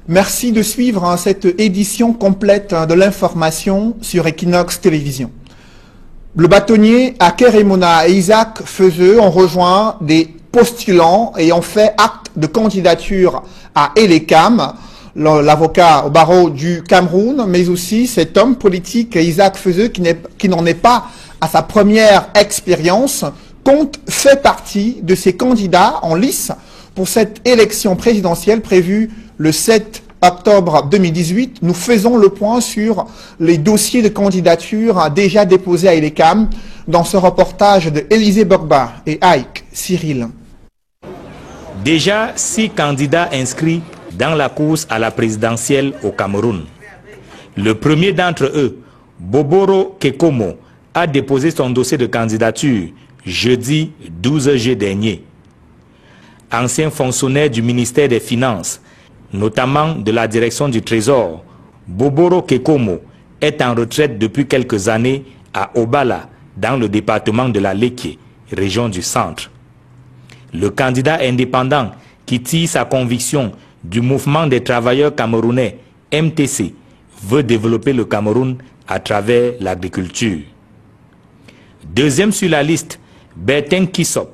Merci de suivre cette édition complète de l'information sur Equinox Télévision. Le bâtonnier Akeremona et Isaac Feuzeux ont rejoint des postulants et ont fait acte de candidature à Elekam, l'avocat au barreau du Cameroun, mais aussi cet homme politique Isaac Feuzeux qui n'en est pas à sa première expérience, fait partie de ces candidats en lice pour cette élection présidentielle prévue le 7 octobre 2018. Nous faisons le point sur les dossiers de candidature déjà déposés à Elekam dans ce reportage de Élisée Bogba et Ike Cyril. Déjà 6 candidats inscrits dans la course à la présidentielle au Cameroun. Le premier d'entre eux, Boboro Kekomo, a déposé son dossier de candidature jeudi 12 juillet dernier. Ancien fonctionnaire du ministère des Finances, notamment de la direction du Trésor, Boboro Kekomo est en retraite depuis quelques années à Obala, dans le département de la Léké, région du centre. Le candidat indépendant qui tire sa conviction du mouvement des travailleurs camerounais, MTC, veut développer le Cameroun à travers l'agriculture. Deuxième sur la liste, Bertin Kissop,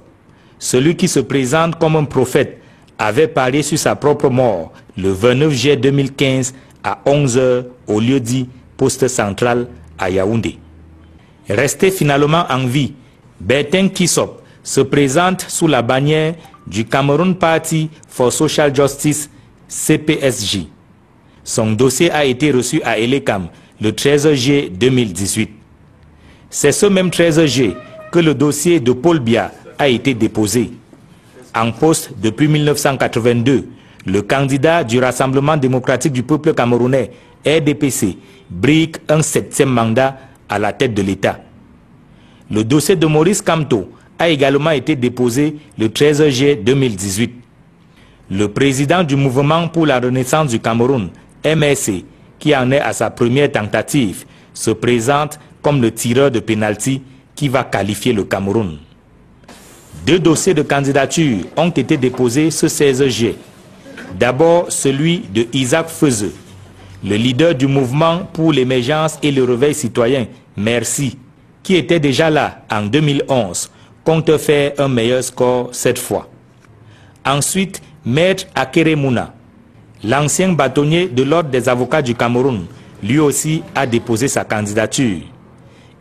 celui qui se présente comme un prophète, avait parlé sur sa propre mort le 29 juillet 2015 à 11 h au lieu dit poste central à Yaoundé. Resté finalement en vie, Bertin Kissop se présente sous la bannière du Cameroun Party for Social Justice, CPSJ. Son dossier a été reçu à Elekam le 13 juillet 2018. C'est ce même 13 juillet que le dossier de Paul Biya a été déposé. En poste depuis 1982, le candidat du Rassemblement démocratique du peuple camerounais, RDPC, brigue un 7e mandat à la tête de l'État. Le dossier de Maurice Kamto a également été déposé le 13 juillet 2018. Le président du Mouvement pour la Renaissance du Cameroun, MRC, qui en est à sa première tentative, se présente comme le tireur de pénalty qui va qualifier le Cameroun. 2 dossiers de candidature ont été déposés ce 16 juillet. D'abord celui de Isaac Feuzeux, le leader du mouvement pour l'émergence et le réveil citoyen, Merci, qui était déjà là en 2011, compte faire un meilleur score cette fois. Ensuite, Maître Akeremona, l'ancien bâtonnier de l'Ordre des avocats du Cameroun, lui aussi a déposé sa candidature.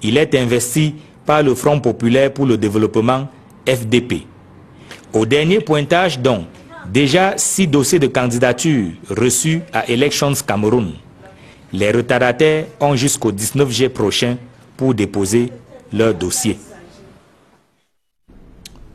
Il est investi par le Front populaire pour le développement, FDP. Au dernier pointage donc, déjà 6 dossiers de candidature reçus à Elections Cameroun. Les retardataires ont jusqu'au 19 juillet prochain pour déposer leur dossier.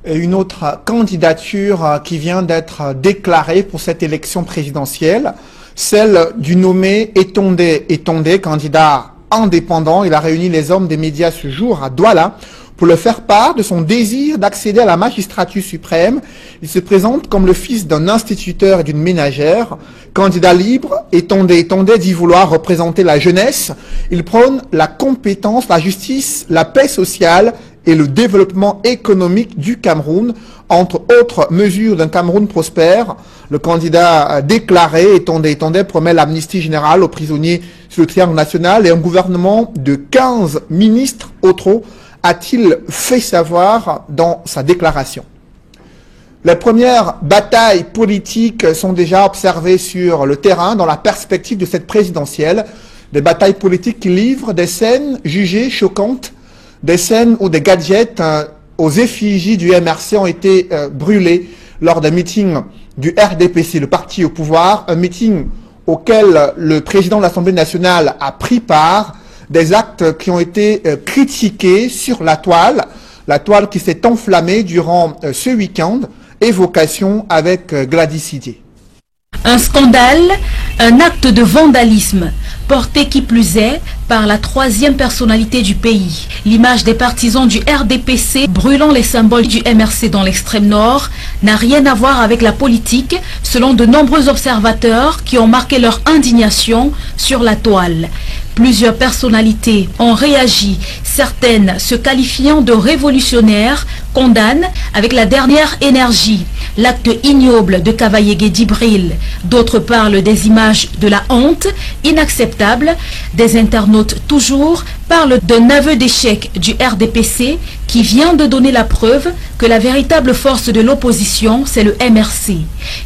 Et une autre candidature qui vient d'être déclarée pour cette élection présidentielle, celle du nommé Etondé, candidat indépendant. Il a réuni les hommes des médias ce jour à Douala pour leur faire part de son désir d'accéder à la magistrature suprême. Il se présente comme le fils d'un instituteur et d'une ménagère. Candidat libre, Etondé dit vouloir représenter la jeunesse. Il prône la compétence, la justice, la paix sociale et le développement économique du Cameroun, entre autres mesures d'un Cameroun prospère. Le candidat déclaré, Etondé promet l'amnistie générale aux prisonniers sur le triangle national et un gouvernement de 15 ministres au trop, a-t-il fait savoir dans sa déclaration. Les premières batailles politiques sont déjà observées sur le terrain dans la perspective de cette présidentielle. Des batailles politiques qui livrent des scènes jugées choquantes, des scènes où des gadgets aux effigies du MRC ont été brûlés lors d'un meeting du RDPC, le parti au pouvoir, un meeting auquel le président de l'Assemblée nationale a pris part, des actes qui ont été critiqués sur la toile qui s'est enflammée durant ce week-end, évocation avec Gladys Sidier. Un scandale, un acte de vandalisme, porté qui plus est par la 3e personnalité du pays. L'image des partisans du RDPC brûlant les symboles du MRC dans l'extrême nord n'a rien à voir avec la politique, selon de nombreux observateurs qui ont marqué leur indignation sur la toile. Plusieurs personnalités ont réagi, certaines se qualifiant de révolutionnaires condamne avec la dernière énergie l'acte ignoble de Kavayegue Djibril. D'autres parlent des images de la honte inacceptable. Des internautes toujours parlent d'un aveu d'échec du RDPC qui vient de donner la preuve que la véritable force de l'opposition, c'est le MRC.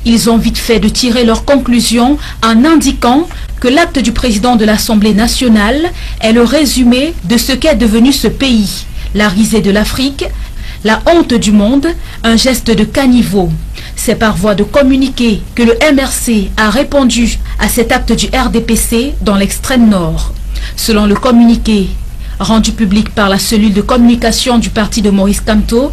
Ils ont vite fait de tirer leurs conclusions en indiquant que l'acte du président de l'Assemblée nationale est le résumé de ce qu'est devenu ce pays. La risée de l'Afrique, la honte du monde, un geste de caniveau. C'est par voie de communiqué que le MRC a répondu à cet acte du RDPC dans l'extrême nord. Selon le communiqué rendu public par la cellule de communication du parti de Maurice Kamto,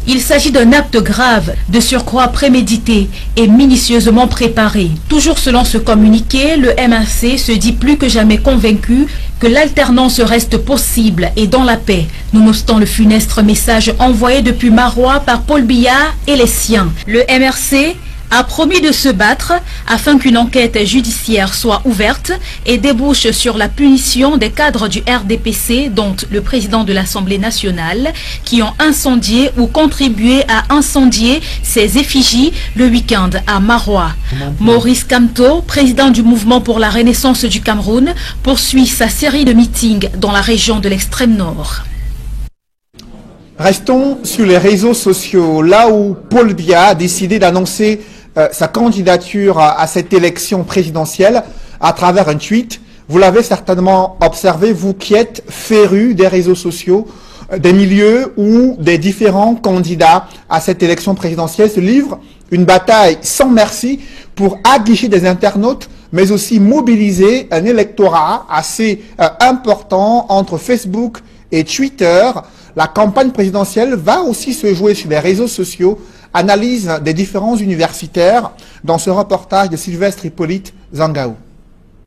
il s'agit d'un acte grave, de surcroît prémédité et minutieusement préparé. Toujours selon ce communiqué, le MRC se dit plus que jamais convaincu que l'alternance reste possible et dans la paix, nonobstant le funeste message envoyé depuis Marois par Paul Biya et les siens. Le MRC a promis de se battre afin qu'une enquête judiciaire soit ouverte et débouche sur la punition des cadres du RDPC, dont le président de l'Assemblée nationale, qui ont incendié ou contribué à incendier ses effigies le week-end à Marois. Maurice Kamto, président du mouvement pour la renaissance du Cameroun, poursuit sa série de meetings dans la région de l'extrême nord. Restons sur les réseaux sociaux, là où Paul Biya a décidé d'annoncer sa candidature à cette élection présidentielle à travers un tweet. Vous l'avez certainement observé, vous qui êtes férus des réseaux sociaux, des milieux où des différents candidats à cette élection présidentielle se livrent une bataille sans merci pour aguicher des internautes, mais aussi mobiliser un électorat assez important entre Facebook et Twitter. La campagne présidentielle va aussi se jouer sur les réseaux sociaux. Analyse des différents universitaires dans ce reportage de Sylvestre Hippolyte Zangaou.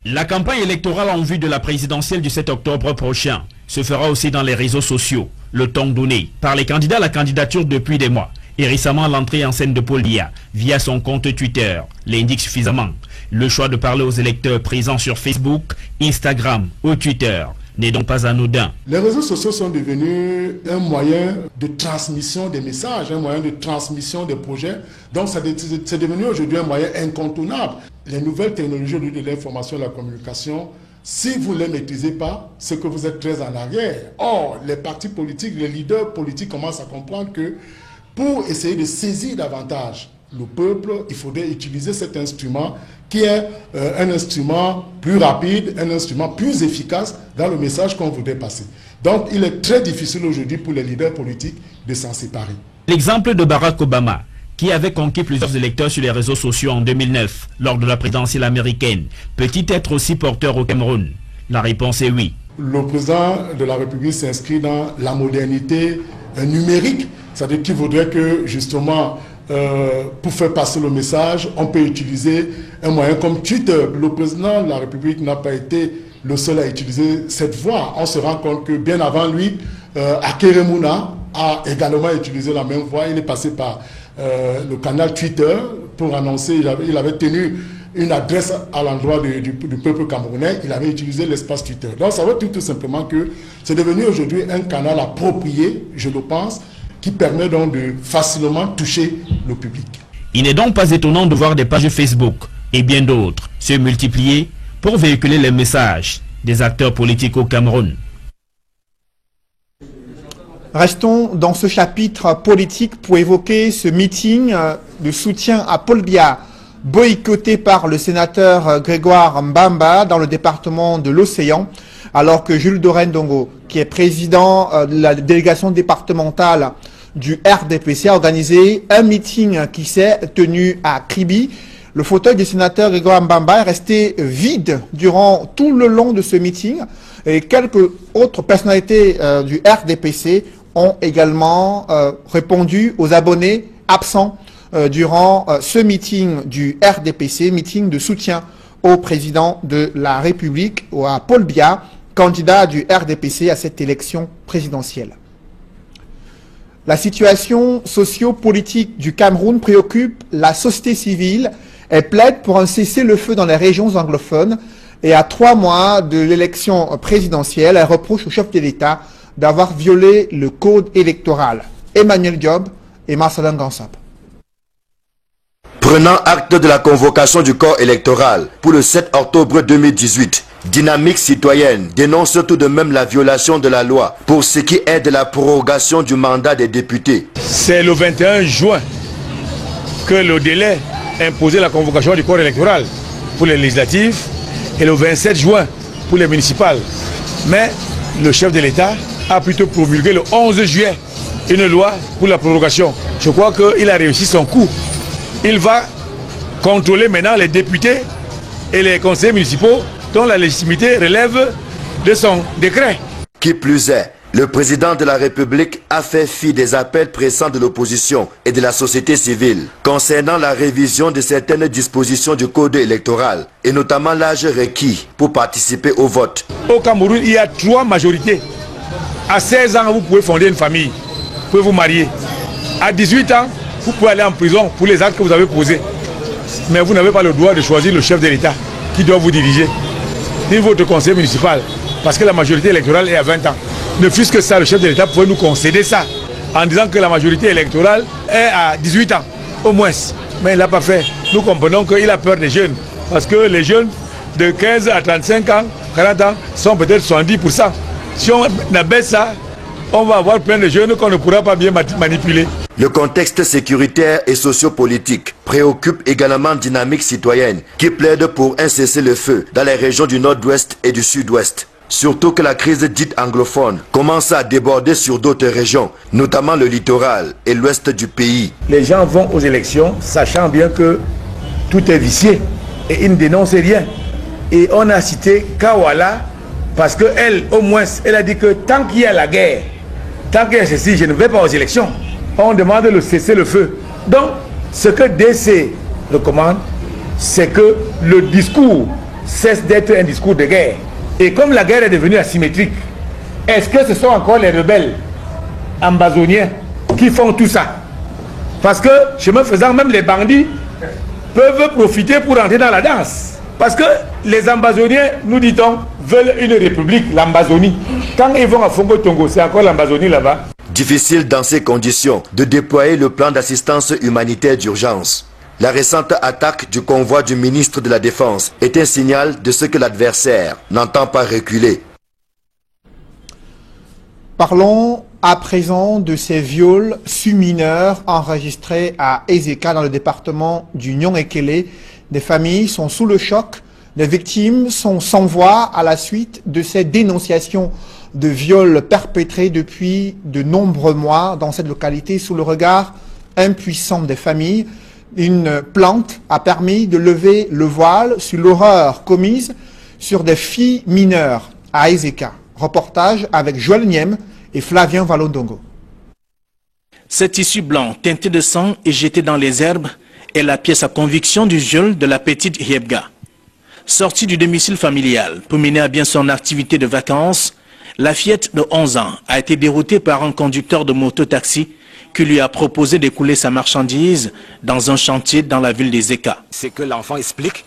La campagne électorale en vue de la présidentielle du 7 octobre prochain se fera aussi dans les réseaux sociaux. Le ton donné par les candidats à la candidature depuis des mois. Et récemment, l'entrée en scène de Paul Biya via son compte Twitter l'indique suffisamment. Le choix de parler aux électeurs présents sur Facebook, Instagram ou Twitter n'est donc pas anodin. Les réseaux sociaux sont devenus un moyen de transmission des messages, un moyen de transmission des projets. Donc c'est devenu aujourd'hui un moyen incontournable. Les nouvelles technologies de l'information et de la communication, si vous ne les maîtrisez pas, c'est que vous êtes très en arrière. Or, les partis politiques, les leaders politiques commencent à comprendre que pour essayer de saisir davantage le peuple, il faudrait utiliser cet instrument qui est un instrument plus rapide, un instrument plus efficace dans le message qu'on voudrait passer. Donc, il est très difficile aujourd'hui pour les leaders politiques de s'en séparer. L'exemple de Barack Obama, qui avait conquis plusieurs électeurs sur les réseaux sociaux en 2009, lors de la présidentielle américaine, peut-il être aussi porteur au Cameroun? La réponse est oui. Le président de la République s'inscrit dans la modernité numérique, c'est-à-dire qu'il voudrait que, justement, pour faire passer le message, on peut utiliser un moyen comme Twitter. Le président de la République n'a pas été le seul à utiliser cette voie. On se rend compte que bien avant lui, Akeremouna a également utilisé la même voie. Il est passé par le canal Twitter pour annoncer, il avait tenu une adresse à l'endroit du peuple camerounais, il avait utilisé l'espace Twitter. Donc ça veut dire tout simplement que c'est devenu aujourd'hui un canal approprié, je le pense, qui permet donc de facilement toucher le public. Il n'est donc pas étonnant de voir des pages Facebook et bien d'autres se multiplier pour véhiculer les messages des acteurs politiques au Cameroun. Restons dans ce chapitre politique pour évoquer ce meeting de soutien à Paul Biya, boycotté par le sénateur Grégoire Mbamba dans le département de l'Océan, alors que Jules Dorendongo, qui est président de la délégation départementale du RDPC, a organisé un meeting qui s'est tenu à Kribi. Le fauteuil du sénateur Grégoire Mbamba est resté vide durant tout le long de ce meeting et quelques autres personnalités du RDPC ont également répondu aux abonnés absents durant ce meeting du RDPC, meeting de soutien au président de la République, à Paul Biya, candidat du RDPC à cette élection présidentielle. La situation socio-politique du Cameroun préoccupe la société civile. Elle plaide pour un cessez-le-feu dans les régions anglophones et à 3 mois de l'élection présidentielle, elle reproche au chef de l'État d'avoir violé le code électoral. Emmanuel Diop et Marcelin Gansap. Prenant acte de la convocation du corps électoral pour le 7 octobre 2018, Dynamique citoyenne dénonce tout de même la violation de la loi pour ce qui est de la prorogation du mandat des députés. C'est le 21 juin que le délai imposait la convocation du corps électoral pour les législatives et le 27 juin pour les municipales. Mais le chef de l'État a plutôt promulgué le 11 juillet une loi pour la prorogation. Je crois qu'il a réussi son coup. Il va contrôler maintenant les députés et les conseillers municipaux dont la légitimité relève de son décret. Qui plus est, le président de la République a fait fi des appels pressants de l'opposition et de la société civile concernant la révision de certaines dispositions du code électoral et notamment l'âge requis pour participer au vote. Au Cameroun, il y a 3 majorités. À 16 ans, vous pouvez fonder une famille, vous pouvez vous marier. À 18 ans, vous pouvez aller en prison pour les actes que vous avez posés. Mais vous n'avez pas le droit de choisir le chef de l'État qui doit vous diriger, ni votre conseil municipal, parce que la majorité électorale est à 20 ans. Ne fût-ce que ça, le chef de l'État pourrait nous concéder ça, en disant que la majorité électorale est à 18 ans, au moins. Mais il ne l'a pas fait. Nous comprenons qu'il a peur des jeunes, parce que les jeunes de 15 à 35 ans, 40 ans, sont peut-être 70%. Si on abaisse ça, on va avoir plein de jeunes qu'on ne pourra pas bien manipuler. Le contexte sécuritaire et sociopolitique préoccupe également Dynamique citoyenne qui plaide pour un cessez-le-feu dans les régions du nord-ouest et du sud-ouest. Surtout que la crise dite anglophone commence à déborder sur d'autres régions, notamment le littoral et l'ouest du pays. Les gens vont aux élections sachant bien que tout est vicié et ils ne dénoncent rien. Et on a cité Kawala parce qu'elle, au moins, elle a dit que tant qu'il y a la guerre, tant qu'il y a ceci, je ne vais pas aux élections. On demande le cessez-le-feu. Donc, ce que DC recommande, c'est que le discours cesse d'être un discours de guerre. Et comme la guerre est devenue asymétrique, est-ce que ce sont encore les rebelles ambazoniens qui font tout ça? Parce que, chemin faisant, même les bandits peuvent profiter pour entrer dans la danse. Parce que les ambazoniens, nous dit-on, veulent une république, l'Ambazonie. Quand ils vont à Fongo Tongo, c'est encore l'Ambazonie là-bas. Difficile dans ces conditions de déployer le plan d'assistance humanitaire d'urgence. La récente attaque du convoi du ministre de la Défense est un signal de ce que l'adversaire n'entend pas reculer. Parlons à présent de ces viols sur mineurs enregistrés à Ezeka dans le département du Nyong-Ekele. Des familles sont sous le choc. Les victimes sont sans voix à la suite de ces dénonciations de viols perpétrés depuis de nombreux mois dans cette localité sous le regard impuissant des familles. Une plainte a permis de lever le voile sur l'horreur commise sur des filles mineures à Ezeka. Reportage avec Joël Niem et Flavien Valondongo. Cet tissu blanc teinté de sang et jeté dans les herbes est la pièce à conviction du viol de la petite Yebga. Sortie du domicile familial pour mener à bien son activité de vacances, la fillette de 11 ans a été déroutée par un conducteur de moto-taxi qui lui a proposé d'écouler sa marchandise dans un chantier dans la ville d'Ezeka. C'est que l'enfant explique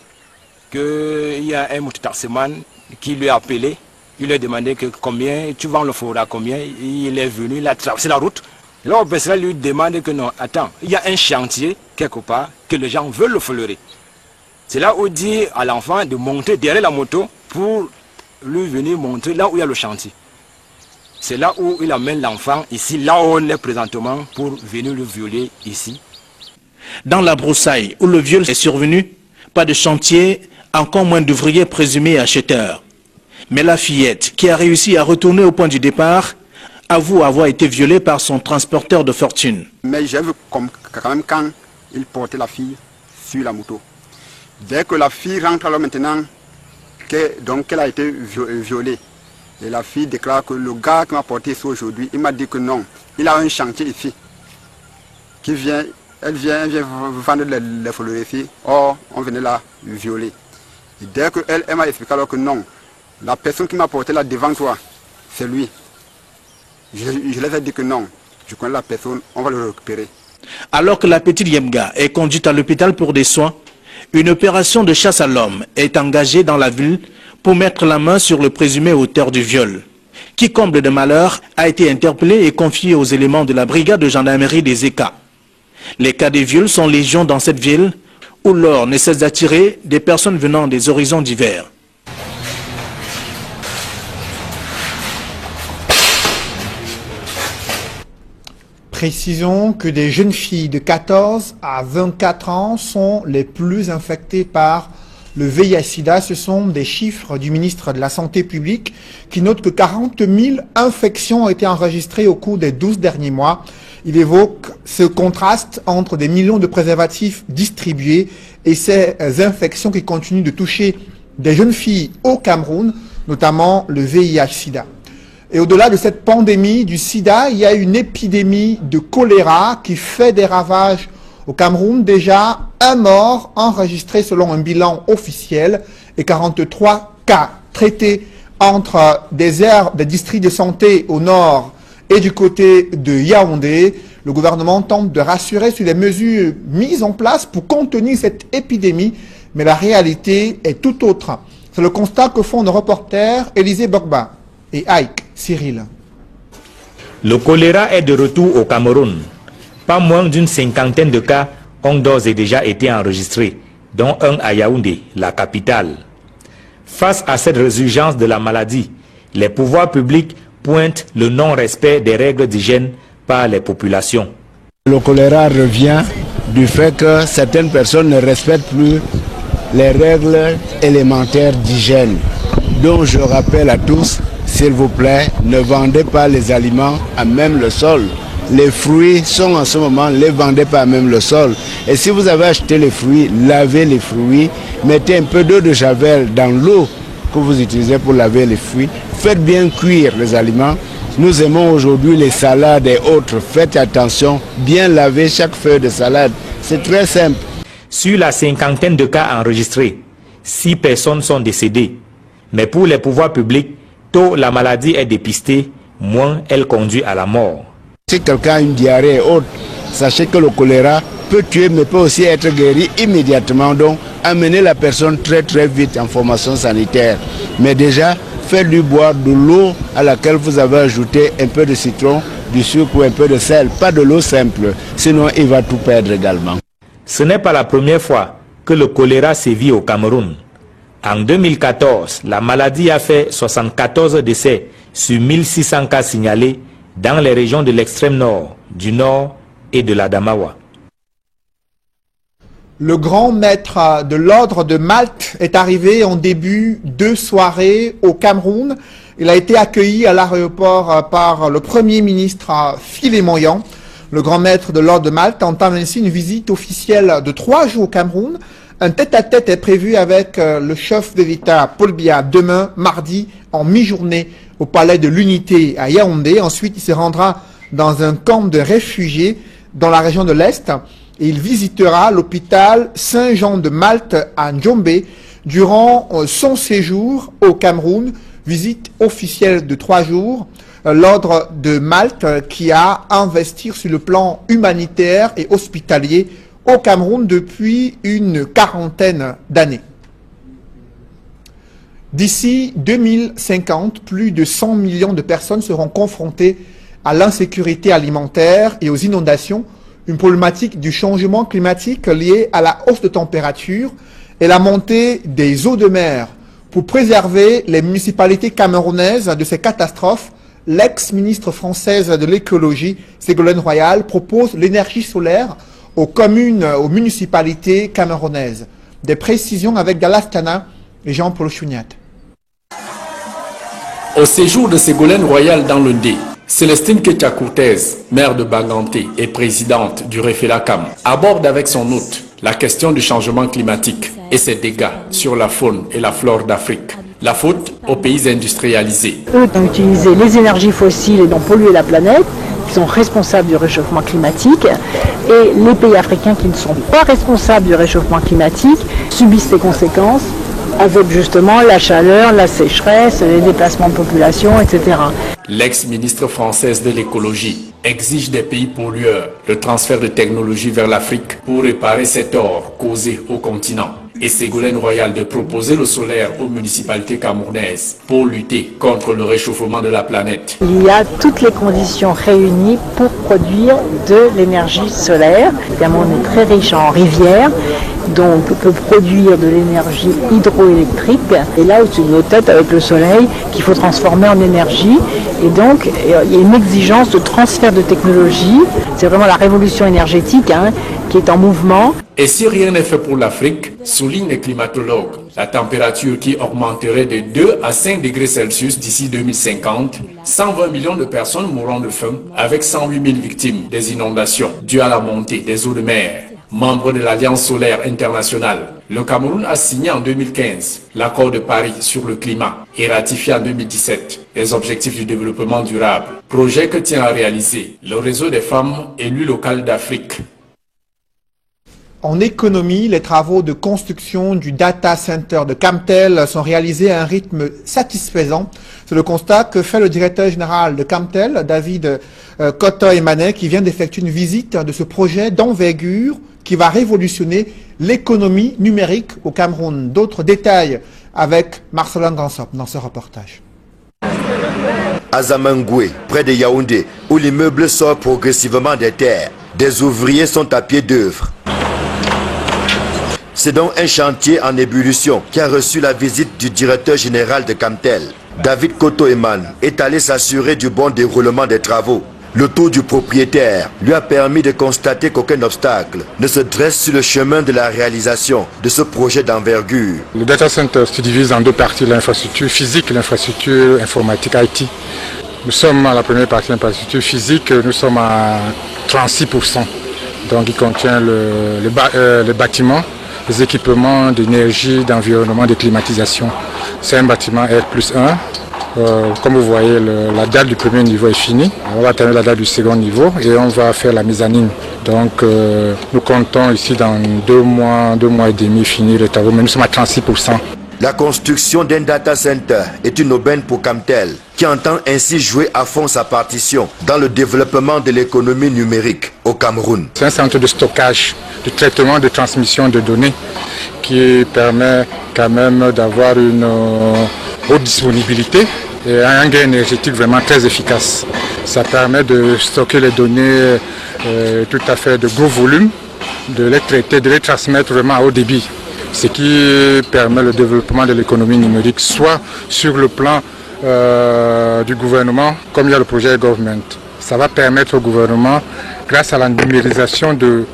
qu'il y a un moto-taximan qui lui a appelé, il lui a demandé que combien, tu vends le four à combien, il est venu, il a traversé la route. Là, le personnel lui demande que non, attends, il y a un chantier quelque part que les gens veulent le fleurir. C'est là où il dit à l'enfant de monter derrière la moto pour lui venir montrer là où il y a le chantier. C'est là où il amène l'enfant ici, là où on est présentement, pour venir le violer ici. Dans la broussaille où le viol est survenu, pas de chantier, encore moins d'ouvriers présumés acheteurs. Mais la fillette, qui a réussi à retourner au point du départ, avoue avoir été violée par son transporteur de fortune. Mais j'ai vu quand même quand il portait la fille sur la moto. Dès que la fille rentre alors maintenant, qu'elle a été violée. Et la fille déclare que le gars qui m'a porté ça aujourd'hui, il m'a dit que non, il a un chantier ici. Elle vient vendre les fleurs ici. Or, on venait la violer. Et dès qu'elle m'a expliqué alors que non, la personne qui m'a porté là devant toi, c'est lui. Je leur ai dit que non, je connais la personne, on va le récupérer. Alors que la petite Yemga est conduite à l'hôpital pour des soins, une opération de chasse à l'homme est engagée dans la ville pour mettre la main sur le présumé auteur du viol. qui, comble de malheur, a été interpellé et confié aux éléments de la brigade de gendarmerie des ECA. Les cas de viol sont légion dans cette ville, où l'or ne cesse d'attirer des personnes venant des horizons divers. Précisons que des jeunes filles de 14 à 24 ans sont les plus infectées par le VIH-Sida. Ce sont des chiffres du ministre de la Santé publique qui note que 40 000 infections ont été enregistrées au cours des 12 derniers mois. Il évoque ce contraste entre des millions de préservatifs distribués et ces infections qui continuent de toucher des jeunes filles au Cameroun, notamment le VIH-Sida. Et au-delà de cette pandémie du sida, il y a une épidémie de choléra qui fait des ravages au Cameroun. Déjà, un mort enregistré selon un bilan officiel et 43 cas traités entre des districts de santé au nord et du côté de Yaoundé. Le gouvernement tente de rassurer sur les mesures mises en place pour contenir cette épidémie, mais la réalité est tout autre. C'est le constat que font nos reporters Élisée Bogba et Ike Cyril. Le choléra est de retour au Cameroun. Pas moins d'une 50aine de cas ont d'ores et déjà été enregistrés, dont un à Yaoundé, la capitale. Face à cette résurgence de la maladie, les pouvoirs publics pointent le non-respect des règles d'hygiène par les populations. Le choléra revient du fait que certaines personnes ne respectent plus les règles élémentaires d'hygiène. Donc je rappelle à tous, s'il vous plaît, ne vendez pas les aliments à même le sol. Les fruits sont en ce moment, ne les vendez pas à même le sol. Et si vous avez acheté les fruits, lavez les fruits, mettez un peu d'eau de javel dans l'eau que vous utilisez pour laver les fruits. Faites bien cuire les aliments. Nous aimons aujourd'hui les salades et autres. Faites attention, bien laver chaque feuille de salade. C'est très simple. Sur la 50aine de cas enregistrés, 6 personnes sont décédées. Mais pour les pouvoirs publics, tôt la maladie est dépistée, moins elle conduit à la mort. Si quelqu'un a une diarrhée et autre, sachez que le choléra peut tuer mais peut aussi être guéri immédiatement. Donc amenez la personne très vite en formation sanitaire. Mais déjà, faites-lui boire de l'eau à laquelle vous avez ajouté un peu de citron, du sucre ou un peu de sel, pas de l'eau simple, sinon il va tout perdre également. Ce n'est pas la première fois que le choléra sévit au Cameroun. En 2014, la maladie a fait 74 décès sur 1600 cas signalés dans les régions de l'extrême nord, du nord et de l'Adamawa. Le grand maître de l'ordre de Malte est arrivé en début de soirée au Cameroun. Il a été accueilli à l'aéroport par le Premier ministre Philémon. Le grand maître de l'ordre de Malte entame ainsi une visite officielle de 3 jours au Cameroun. Un tête-à-tête est prévu avec le chef de l'État, Paul Biya, demain, mardi, en mi-journée, au palais de l'Unité à Yaoundé. Ensuite, il se rendra dans un camp de réfugiés dans la région de l'Est. Et il visitera l'hôpital Saint-Jean de Malte à Njombe durant son séjour au Cameroun. Visite officielle de 3 jours. L'ordre de Malte qui a investi sur le plan humanitaire et hospitalier au Cameroun depuis une quarantaine d'années. D'ici 2050, plus de 100 millions de personnes seront confrontées à l'insécurité alimentaire et aux inondations, une problématique du changement climatique liée à la hausse de température et la montée des eaux de mer. Pour préserver les municipalités camerounaises de ces catastrophes, l'ex-ministre française de l'écologie, Ségolène Royal, propose l'énergie solaire aux communes, aux municipalités camerounaises. Des précisions avec Galastana et Jean-Paul Chouniat. Au séjour de Ségolène Royal dans le Ndé, Célestine Ketia-Courtez, maire de Banganté et présidente du Refelacam, aborde avec son hôte la question du changement climatique et ses dégâts sur la faune et la flore d'Afrique. La faute aux pays industrialisés. Eux ont utilisé les énergies fossiles et ont pollué la planète, qui sont responsables du réchauffement climatique, et les pays africains qui ne sont pas responsables du réchauffement climatique subissent les conséquences avec justement la chaleur, la sécheresse, les déplacements de population, etc. L'ex-ministre française de l'écologie exige des pays pollueurs le transfert de technologies vers l'Afrique pour réparer ces torts causés au continent. et Ségolène Royal de proposer le solaire aux municipalités camerounaises pour lutter contre le réchauffement de la planète. Il y a toutes les conditions réunies pour produire de l'énergie solaire. Évidemment, on est très riche en rivières, donc on peut produire de l'énergie hydroélectrique. Et là, au-dessus de nos têtes, avec le soleil, qu'il faut transformer en énergie. Et donc, il y a une exigence de transfert de technologie. C'est vraiment la révolution énergétique qui est en mouvement. Et si rien n'est fait pour l'Afrique, soulignent les climatologues, la température qui augmenterait de 2 à 5 degrés Celsius d'ici 2050, 120 millions de personnes mourront de faim, avec 108 000 victimes des inondations dues à la montée des eaux de mer. Membre de l'Alliance solaire internationale, le Cameroun a signé en 2015 l'accord de Paris sur le climat et ratifié en 2017 les objectifs du développement durable, projet que tient à réaliser le réseau des femmes élues locales d'Afrique. En économie, les travaux de construction du data center de Camtel sont réalisés à un rythme satisfaisant. C'est le constat que fait le directeur général de Camtel, David Koto-Emanet, qui vient d'effectuer une visite de ce projet d'envergure qui va révolutionner l'économie numérique au Cameroun. D'autres détails avec Marcelin Gansop dans ce reportage. À Zamangoué, près de Yaoundé, où l'immeuble sort progressivement des terres, des ouvriers sont à pied d'œuvre. C'est donc un chantier en ébullition qui a reçu la visite du directeur général de Camtel. David Koto-Eman est allé s'assurer du bon déroulement des travaux. Le tour du propriétaire lui a permis de constater qu'aucun obstacle ne se dresse sur le chemin de la réalisation de ce projet d'envergure. Le data center se divise en deux parties, l'infrastructure physique et l'infrastructure informatique IT. Nous sommes à la première partie, l'infrastructure physique, nous sommes à 36%. Donc il contient le bâtiment, les équipements d'énergie, d'environnement, de climatisation. C'est un bâtiment R+1. Comme vous voyez, la dalle du premier niveau est finie. On va atteindre la dalle du second niveau et on va faire la mezzanine. Donc nous comptons ici dans 2 mois et demi finir les travaux, mais nous sommes à 36%. La construction d'un data center est une aubaine pour Camtel, qui entend ainsi jouer à fond sa partition dans le développement de l'économie numérique au Cameroun. C'est un centre de stockage, de traitement, de transmission de données qui permet quand même d'avoir une haute disponibilité et un gain énergétique vraiment très efficace. Ça permet de stocker les données tout à fait de gros volume, de les traiter, de les transmettre vraiment à haut débit. Ce qui permet le développement de l'économie numérique, soit sur le plan du gouvernement, comme il y a le projet Government. Ça va permettre au gouvernement, grâce à la numérisation de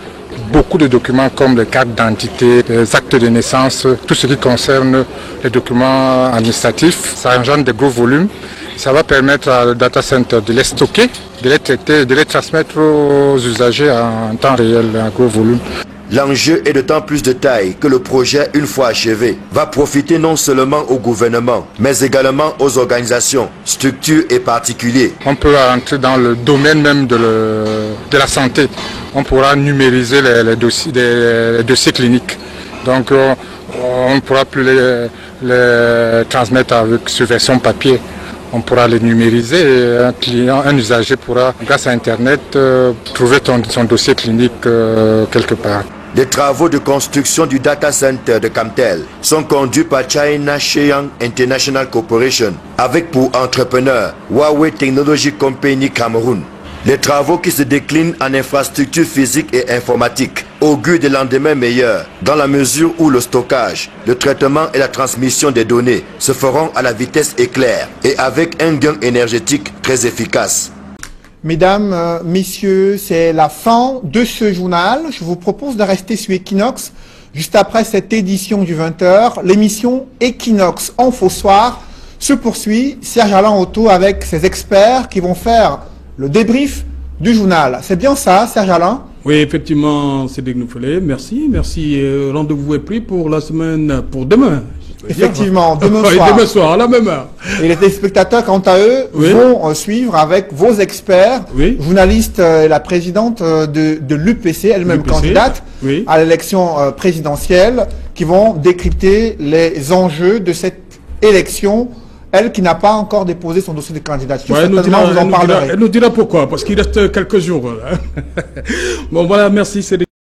beaucoup de documents comme les cartes d'identité, les actes de naissance, tout ce qui concerne les documents administratifs, ça engendre de gros volumes. Ça va permettre à le data center de les stocker, de les traiter, de les transmettre aux usagers en temps réel, en gros volume. L'enjeu est d'autant plus de taille que le projet, une fois achevé, va profiter non seulement au gouvernement, mais également aux organisations, structures et particuliers. On peut entrer dans le domaine même de la santé. On pourra numériser les dossiers cliniques. Donc on ne pourra plus les transmettre sur version papier. On pourra les numériser et un usager pourra, grâce à Internet, trouver son dossier clinique quelque part. Les travaux de construction du data center de Camtel sont conduits par China Sheiyang International Corporation avec pour entrepreneur Huawei Technology Company Cameroun. Les travaux qui se déclinent en infrastructure physique et informatique augurent des lendemains meilleurs dans la mesure où le stockage, le traitement et la transmission des données se feront à la vitesse éclair et avec un gain énergétique très efficace. Mesdames, messieurs, c'est la fin de ce journal. Je vous propose de rester sur Equinox. Juste après cette édition du 20h, l'émission Equinox en faux soir se poursuit. Serge Alain Otto avec ses experts qui vont faire le débrief du journal. C'est bien ça, Serge Alain? Oui, effectivement, c'est Degnouffelé. Merci. Rendez-vous est pris pour la semaine, pour demain. Effectivement, demain soir. Demain soir, à la même heure. Et les téléspectateurs, quant à eux, vont suivre avec vos experts, journalistes et la présidente de l'UPC, elle-même candidate à l'élection présidentielle, qui vont décrypter les enjeux de cette élection. Elle qui n'a pas encore déposé son dossier de candidature, certainement vous en parlerez. Elle nous dira pourquoi, parce qu'il reste quelques jours. Bon voilà, merci.